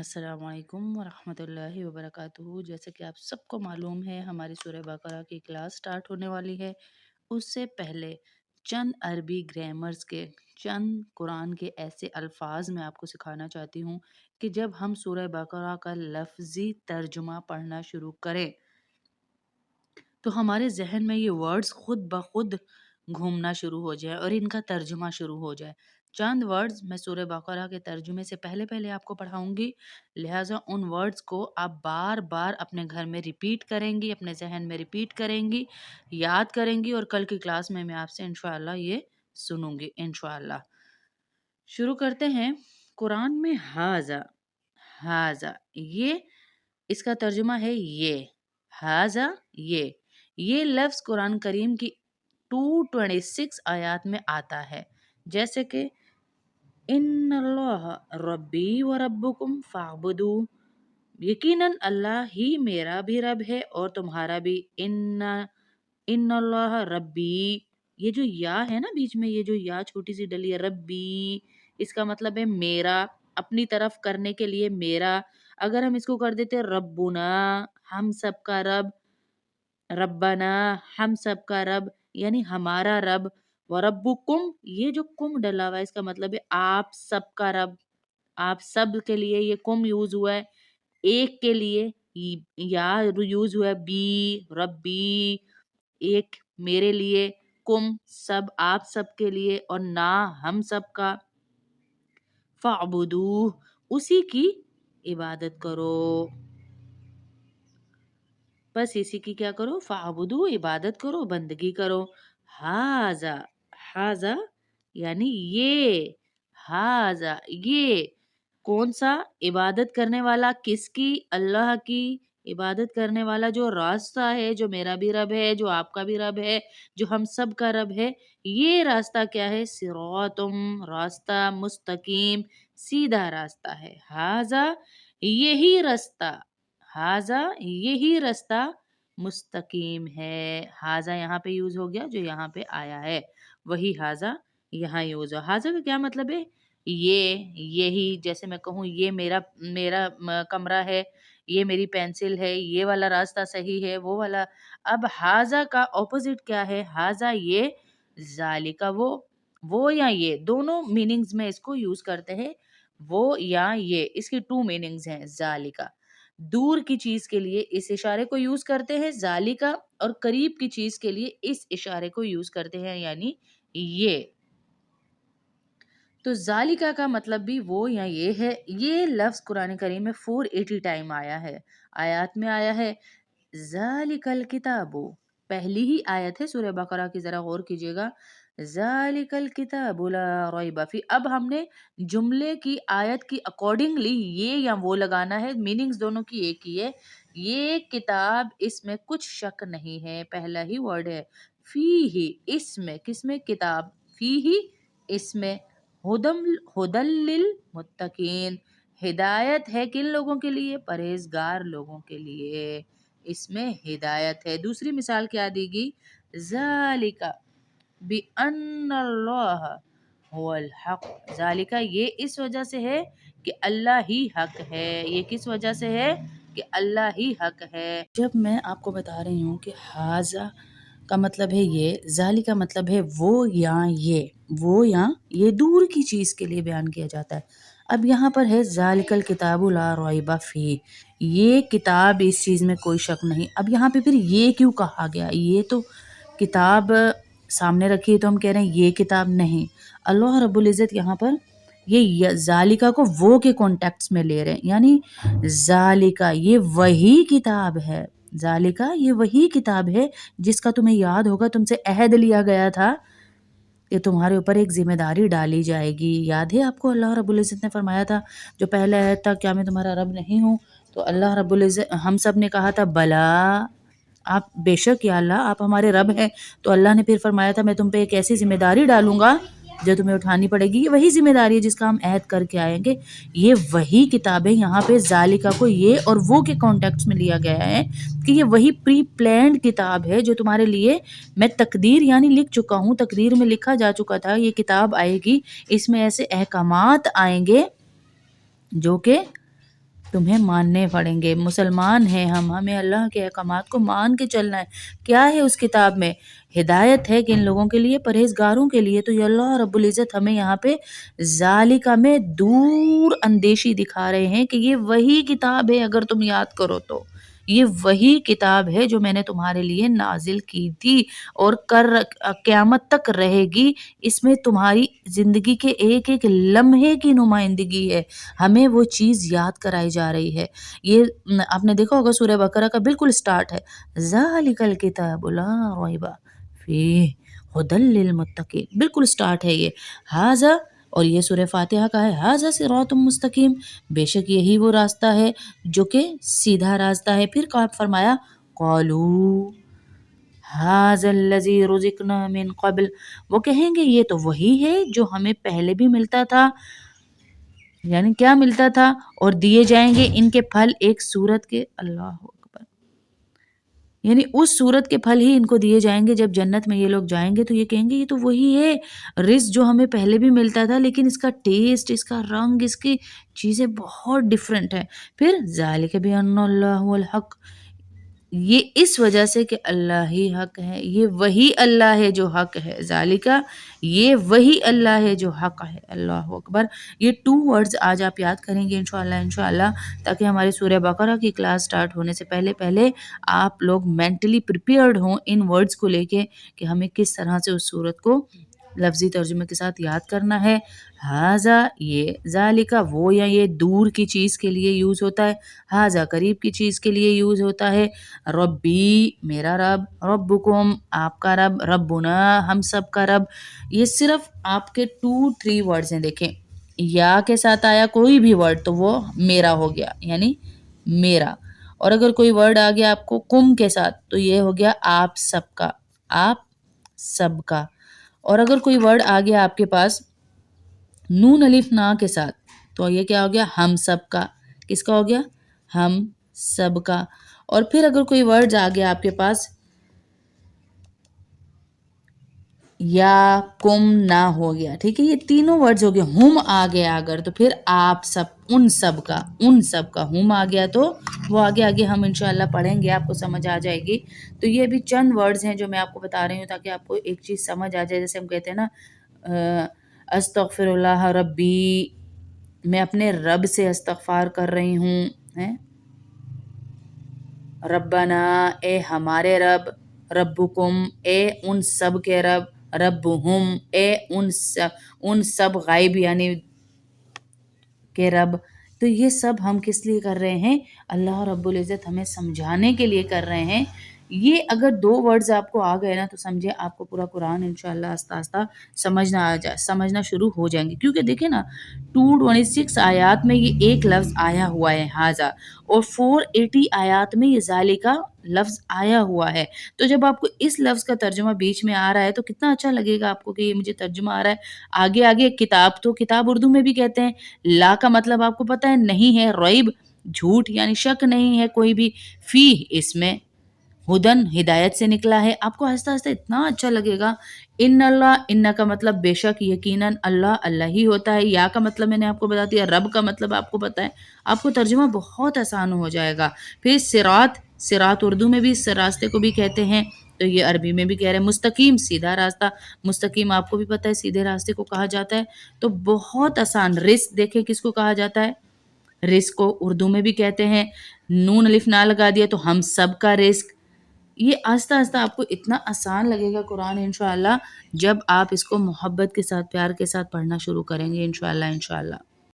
अस्सलाम वालेकुम वरहमतुल्लाहि वबरकातुहू। जैसे कि आप सबको मालूम है हमारी सूरह बकरा की क्लास स्टार्ट होने वाली है। उससे पहले चंद अरबी ग्रामर्स के चंद कुरान के ऐसे अल्फाज मैं आपको सिखाना चाहती हूँ कि जब हम सूरह बकरा का लफ्ज़ी तर्जुमा पढ़ना शुरू करें तो हमारे ज़हन में ये वर्ड्स खुद ब खुद घूमना शुरू हो जाए और इनका तर्जुमा शुरू हो जाए। चंद वर्ड्स मैं सूरह बकरा के तर्जुमे से पहले-पहले आपको पढ़ाऊँगी, लिहाज़ा उन वर्ड्स को आप बार-बार अपने घर में रिपीट करेंगी, अपने ज़हन में रिपीट करेंगी, याद करेंगी और कल की क्लास में मैं आपसे इंशाअल्लाह ये सुनूँगी इंशाअल्लाह। शुरू करते हैं। कुरान में हाज़ा, हाज़ा ये इसका तर्जुमा है ये, हाज़ा ये। ये लफ्ज़ कुरान करीम की 226 आयात में आता है। जैसे कि इन्नल्लाह रब्बी व रब्बुकुम फ़अबुदू, यकीनन अल्लाह ही मेरा भी रब है और तुम्हारा भी। इन्नल्लाह रब्बी, ये जो या है ना बीच में, ये जो या छोटी सी डली है रब्बी, इसका मतलब है मेरा, अपनी तरफ करने के लिए मेरा। अगर हम इसको कर देते रब्बुना, हम सबका रब, रब्बना हम सबका रब, यानी हमारा रब, व रब्बुकुम ये जो कुम डला हुआ है इसका मतलब है आप सबका रब, आप सब के लिए ये कुम यूज हुआ है, एक के लिए या यूज हुआ है बी, रब्बी एक मेरे लिए, कुम सब आप सब के लिए और ना हम सब का, फ़अबुदू उसी की इबादत करो, बस इसी की क्या करो, फ़अबुदू इबादत करो, बंदगी करो। हाजा, हाजा यानी ये, हाजा ये कौन सा, इबादत करने वाला किसकी, अल्लाह की। इबादत करने वाला जो रास्ता है, जो मेरा भी रब है, जो आपका भी रब है, जो हम सब का रब है, ये रास्ता क्या है, सिरातुम रास्ता, मुस्तकीम सीधा रास्ता है। हाजा यही रास्ता, हाजा यही रास्ता मुस्तकीम है। हाजा यहाँ पे यूज हो गया, जो यहाँ पे आया है वही हाजा यहाँ यूज हो। हाजा का क्या मतलब है, ये, यही। जैसे मैं कहूँ ये मेरा मेरा कमरा है, ये मेरी पेंसिल है, ये वाला रास्ता सही है, वो वाला। अब हाजा का ऑपोजिट क्या है, हाजा ये, जालिका वो या ये दोनों मीनिंग्स में इसको यूज करते हैं। वो या ये, इसकी टू मीनिंग्स हैं। जालिका दूर की चीज के लिए इस इशारे को यूज करते हैं जालिका, और करीब की चीज के लिए इस इशारे को यूज करते हैं यानी ये। तो जालिका का मतलब भी वो या ये है। ये लफ्ज कुरान करीम में 480 टाइम आया है, आयत में आया है। जालिकल किताबो पहली ही आयत है सूरह बकरा की, जरा गौर कीजिएगा। जालिकल किताबु ला रैब फी, अब हमने जुमले की आयत की अकॉर्डिंगली ये या वो लगाना है, मीनिंग्स दोनों की एक ही है। ये किताब, इसमें कुछ शक नहीं है, पहला ही वर्ड है। फी ही इसमें, किसमें, किताब, फी ही इसमें, हुदम हुदल्लिल मुत्तकीन हिदायत है किन लोगों के लिए, परहेजगार लोगों के लिए, इसमें हिदायत है। दूसरी मिसाल क्या देगी, जालिका बि अन्नल्लाह हुवल हक, जालिका ये इस वजह से है कि अल्लाह ही हक है। ये किस वजह से है कि अल्लाह ही हक है। जब मैं आपको बता रही हूँ कि हाजा का मतलब है ये, जाली का मतलब है वो या ये, वो या ये दूर की चीज के लिए बयान किया जाता है। अब यहाँ पर है जालिकल किताबु ला रैबा फी, ये किताब, इस चीज में कोई शक नहीं। अब यहाँ पे फिर ये क्यों कहा गया, ये तो किताब सामने रखी है तो हम कह रहे हैं ये किताब नहीं। अल्लाह रब्बुल इज़्ज़त यहाँ पर ये जालिका को वो के कॉन्टेक्स्ट में ले रहे हैं, यानी जालिका ये वही किताब है, जालिका ये वही किताब है जिसका तुम्हें याद होगा, तुमसे अहद लिया गया था कि तुम्हारे ऊपर एक जिम्मेदारी डाली जाएगी। याद है आपको, अल्लाह रब्बुल इज़्ज़त ने फरमाया था, जो पहले आयत था, क्या मैं तुम्हारा रब नहीं हूँ? तो अल्लाह रब्बुल इज़्ज़त, हम सब ने कहा था बला, आप बेशक या अल्लाह आप हमारे रब हैं। तो अल्लाह ने फिर फरमाया था मैं तुम पे एक ऐसी जिम्मेदारी डालूंगा जो तुम्हें उठानी पड़ेगी। ये वही जिम्मेदारी है जिसका हम अहद करके आएंगे। ये वही किताब है। यहाँ पे जालिका को ये और वो के कॉन्टेक्स्ट में लिया गया है कि ये वही प्री प्लान्ड किताब है जो तुम्हारे लिए मैं तकदीर यानी लिख चुका हूँ, तकदीर में लिखा जा चुका था। ये किताब आएगी, इसमें ऐसे अहकामात आएंगे जो कि تمہیں ماننے پڑیں گے، مسلمان ہیں ہم، ہمیں اللہ کے احکامات کو مان کے چلنا ہے۔ کیا ہے اس کتاب میں؟ ہدایت ہے کن لوگوں کے لیے؟ پرہیزگاروں کے لیے۔ تو یہ اللہ رب العزت ہمیں یہاں پہ ذالک میں دور اندیشی دکھا رہے ہیں کہ یہ وہی کتاب ہے، اگر تم یاد کرو تو یہ وہی کتاب ہے جو میں نے تمہارے لیے نازل کی تھی اور قیامت تک رہے گی۔ اس میں تمہاری زندگی کے ایک ایک لمحے کی نمائندگی ہے، ہمیں وہ چیز یاد کرائی جا رہی ہے۔ یہ آپ نے دیکھا ہوگا سورہ بقرہ کا بالکل سٹارٹ ہے، ذالک الکتاب لا ریب فیہ ھدی للمتقین، بالکل سٹارٹ ہے یہ ھذا، اور یہ سورہ فاتحہ کا ہے ھذا صراط مستقیم، بے شک یہی وہ راستہ ہے جو کہ سیدھا راستہ ہے۔ پھر فرمایا قالوا ھذا الذی رزقنا من قبل، وہ کہیں گے یہ تو وہی ہے جو ہمیں پہلے بھی ملتا تھا، یعنی کیا ملتا تھا؟ اور دیے جائیں گے ان کے پھل ایک صورت کے، اللہ اکبر، یعنی اس صورت کے پھل ہی ان کو دیے جائیں گے۔ جب جنت میں یہ لوگ جائیں گے تو یہ کہیں گے یہ تو وہی ہے رزق جو ہمیں پہلے بھی ملتا تھا، لیکن اس کا ٹیسٹ، اس کا رنگ، اس کی چیزیں بہت ڈیفرنٹ ہیں۔ پھر ذالک بان اللہ هو الحق، یہ اس وجہ سے کہ اللہ ہی حق ہے، یہ وہی اللہ ہے جو حق ہے، ذالکہ یہ وہی اللہ ہے جو حق ہے، اللہ اکبر۔ یہ 2 ورڈز آج آپ یاد کریں گے انشاءاللہ، تاکہ ہمارے سورہ بقرہ کی کلاس سٹارٹ ہونے سے پہلے آپ لوگ مینٹلی پریپیئرڈ ہوں ان ورڈز کو لے کے کہ ہمیں کس طرح سے اس صورت کو لفظی ترجمے کے ساتھ یاد کرنا ہے۔ ھذا یہ، ذالکہ وہ یا یہ دور کی چیز کے لیے یوز ہوتا ہے، ھذا قریب کی چیز کے لیے یوز ہوتا ہے، ربی میرا رب، ربکم آپ کا رب، ربنا ہم سب کا رب۔ یہ صرف آپ کے 2-3 ورڈز ہیں، دیکھیں یا کے ساتھ آیا کوئی بھی ورڈ تو وہ میرا ہو گیا، یعنی میرا، اور اگر کوئی ورڈ آ گیا آپ کو کم کے ساتھ تو یہ ہو گیا آپ سب کا، آپ سب کا، اور اگر کوئی ورڈ آ گیا آپ کے پاس نون الف نا کے ساتھ تو یہ کیا ہو گیا؟ ہم سب کا، کس کا ہو گیا؟ ہم سب کا۔ اور پھر اگر کوئی ورڈ آ گیا آپ کے پاس یا کم نہ ہو گیا، ٹھیک ہے، یہ تینوں ورڈز ہو گئے، ہم آ گیا اگر تو پھر آپ سب، ان سب کا، ان سب کا، ہم آ گیا تو وہ آگے ہم انشاءاللہ پڑھیں گے، آپ کو سمجھ آ جائے گی۔ تو یہ بھی چند ورڈز ہیں جو میں آپ کو بتا رہی ہوں تاکہ آپ کو ایک چیز سمجھ آ جائے، جیسے ہم کہتے ہیں نا استغفر اللہ ربی، میں اپنے رب سے استغفار کر رہی ہوں، ربنا اے ہمارے رب، ربکم اے ان سب کے رب، ربہم اے ان سب غائب یعنی کے رب۔ تو یہ سب ہم کس لیے کر رہے ہیں؟ اللہ رب العزت ہمیں سمجھانے کے لیے کر رہے ہیں۔ یہ اگر 2 ورڈز آپ کو آ گئے نا تو سمجھے آپ کو پورا قرآن انشاءاللہ آہستہ سمجھنا شروع ہو جائیں گے، کیونکہ دیکھیں نا 226 آیات میں یہ ایک لفظ آیا ہوا ہے ھذا، اور 480 آیات میں یہ ذالکہ لفظ آیا ہوا ہے۔ تو جب آپ کو اس لفظ کا ترجمہ بیچ میں آ رہا ہے تو کتنا اچھا لگے گا آپ کو کہ یہ مجھے ترجمہ آ رہا ہے۔ آگے کتاب، تو کتاب اردو میں بھی کہتے ہیں، لا کا مطلب آپ کو پتہ ہے نہیں ہے، ریب جھوٹ یعنی شک نہیں ہے کوئی بھی، فی اس میں ہدن ہدایت سے نکلا ہے، آپ کو آہستہ اتنا اچھا لگے گا۔ ان اللہ، ان کا مطلب بے شک، یقیناً اللہ اللہ ہی ہوتا ہے، یا کا مطلب میں نے آپ کو بتا دیا، رب کا مطلب آپ کو پتہ ہے، آپ کو ترجمہ بہت آسان ہو جائے گا۔ پھر صراط اردو میں بھی اس راستے کو بھی کہتے ہیں، تو یہ عربی میں بھی کہہ رہے ہیں مستقیم سیدھا راستہ، مستقیم آپ کو بھی پتہ ہے سیدھے راستے کو کہا جاتا ہے، تو بہت آسان۔ رزق دیکھیں کس کو کہا جاتا ہے؟ رزق کو اردو میں بھی کہتے ہیں، نون الف نہ لگا دیا تو ہم سب کا رزق۔ یہ آہستہ آپ کو اتنا آسان لگے گا قرآن انشاءاللہ جب آپ اس کو محبت کے ساتھ، پیار کے ساتھ پڑھنا شروع کریں گے انشاءاللہ۔